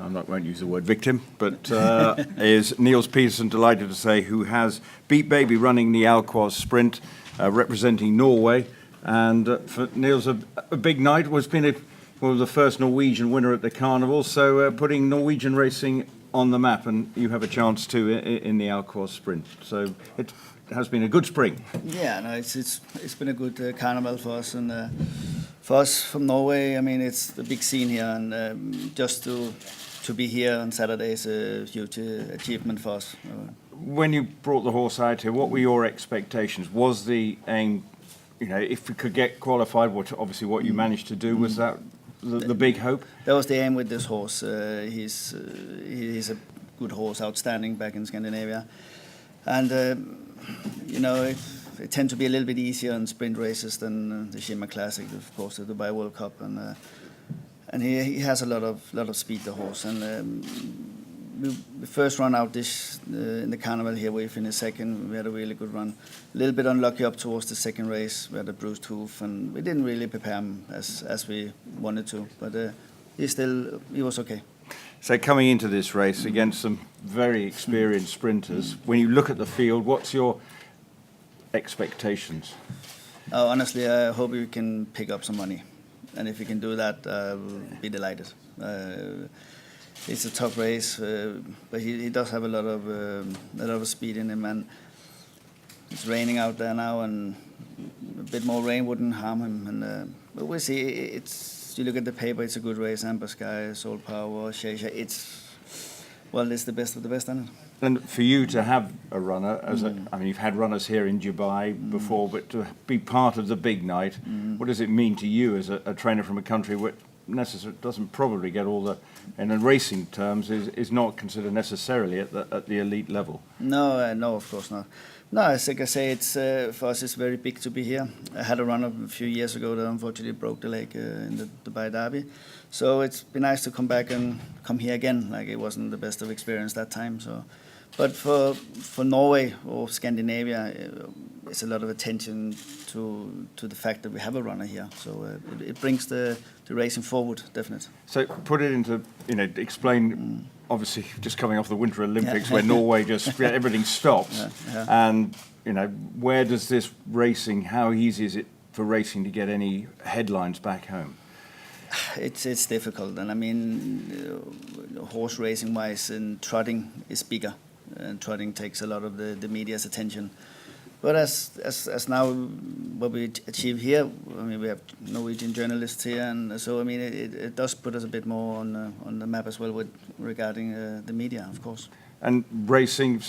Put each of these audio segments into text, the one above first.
won't use the word victim, but is Niels Petersen, delighted to say, who has beat Baby running the Alquoz sprint, representing Norway. And for Niels, a big night. Was been the first Norwegian winner at the carnival, so putting Norwegian racing on the map, and you have a chance too in the Alquoz sprint. So it has been a good spring. Yeah, no, it's been a good carnival for us, and for us from Norway, I mean, it's the big scene here, and just to be here on Saturday is a huge achievement for us. When you brought the horse out here, what were your expectations? Was the aim, if we could get qualified, which obviously what you managed to do, was that the big hope? That was the aim with this horse. He's a good horse, outstanding back in Scandinavia, and it tends to be a little bit easier in sprint races than the Shimmer Classic, of course, the Dubai World Cup, and he has a lot of speed, the horse. And we first run out in the carnival here, we finished second. We had a really good run. A little bit unlucky up towards the second race. We had a bruised hoof, and we didn't really prepare him as we wanted to. But he was okay. So coming into this race against some very experienced sprinters, when you look at the field, what's your expectations? Honestly, I hope we can pick up some money, and if we can do that, we'll be delighted. It's a tough race, but he does have a lot of speed in him, and it's raining out there now, and a bit more rain wouldn't harm him. And but we'll see. You look at the paper, it's a good race. Amber Sky, Soul Power, Sheisha. It's the best of the best, isn't it? And for you to have a runner, you've had runners here in Dubai before, but to be part of the big night, what does it mean to you as a trainer from a country which doesn't probably get all the, and in racing terms, is not considered necessarily at the elite level? No, of course not. No, as I say, it's for us it's very big to be here. I had a runner a few years ago that unfortunately broke the leg in the Dubai Derby, so it's been nice to come back and come here again. Like, it wasn't the best of experience that time. So, but for Norway or Scandinavia, it's a lot of attention to the fact that we have a runner here. So it brings the racing forward, definitely. So put it into, explain. Obviously, just coming off the Winter Olympics, where Norway just everything stops, and where does this racing? How easy is it for racing to get any headlines back home? It's difficult, and I mean, horse racing wise, and trotting is bigger, and trotting takes a lot of the media's attention. But as now, what we achieve here, I mean, we have Norwegian journalists here, and so I mean, it does put us a bit more on the map as well regarding the media, of course. And racing,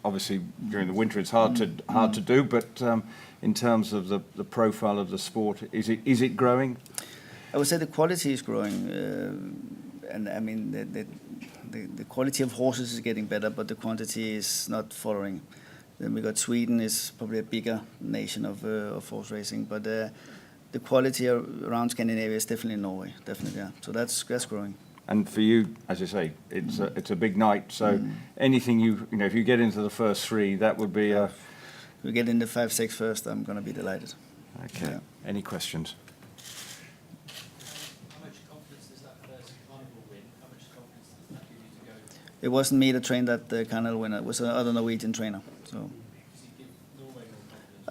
obviously during the winter it's hard to do, but in terms of the profile of the sport, is it growing? I would say the quality is growing, and I mean the quality of horses is getting better, but the quantity is not following. Then we got Sweden is probably a bigger nation of horse racing, but the quality around Scandinavia is definitely Norway, definitely, yeah. So that's growing. And for you, as I say, it's a big night. So anything if you get into the first three, that would be a. If we get in the 5-6 first, I'm going to be delighted. Okay. Yeah. Any questions? How much confidence does that first carnival win? How much confidence does that give you to go? It wasn't me that trained that carnival winner. It was another Norwegian trainer. So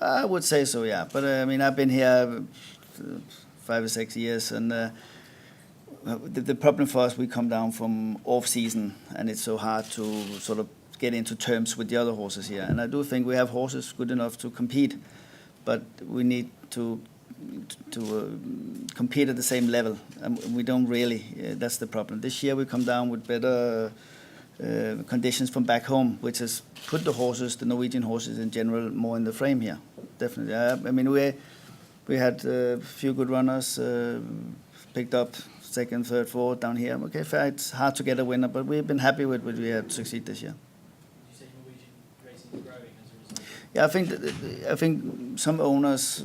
I would say so, yeah. But I mean, I've been here 5 or 6 years, and the problem for us, we come down from off-season, and it's so hard to sort of get into terms with the other horses here. And I do think we have horses good enough to compete, but we need to compete at the same level. And we don't really. That's the problem. This year we come down with better conditions from back home, which has put the Norwegian horses in general, more in the frame here. Definitely. I mean, we had a few good runners, picked up second, third, fourth down here. Okay, fair. It's hard to get a winner, but we've been happy with what we had succeed this year. Would you say Norwegian racing is growing as a result? Yeah, I think some owners.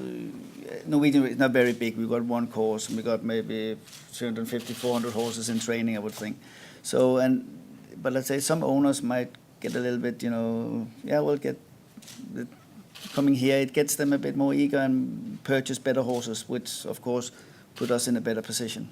Norwegian is not very big. We got one course, and we got maybe 350, 400 horses in training, I would think. So but let's say some owners might get a little bit, we'll get coming here. It gets them a bit more eager and purchase better horses, which of course put us in a better position.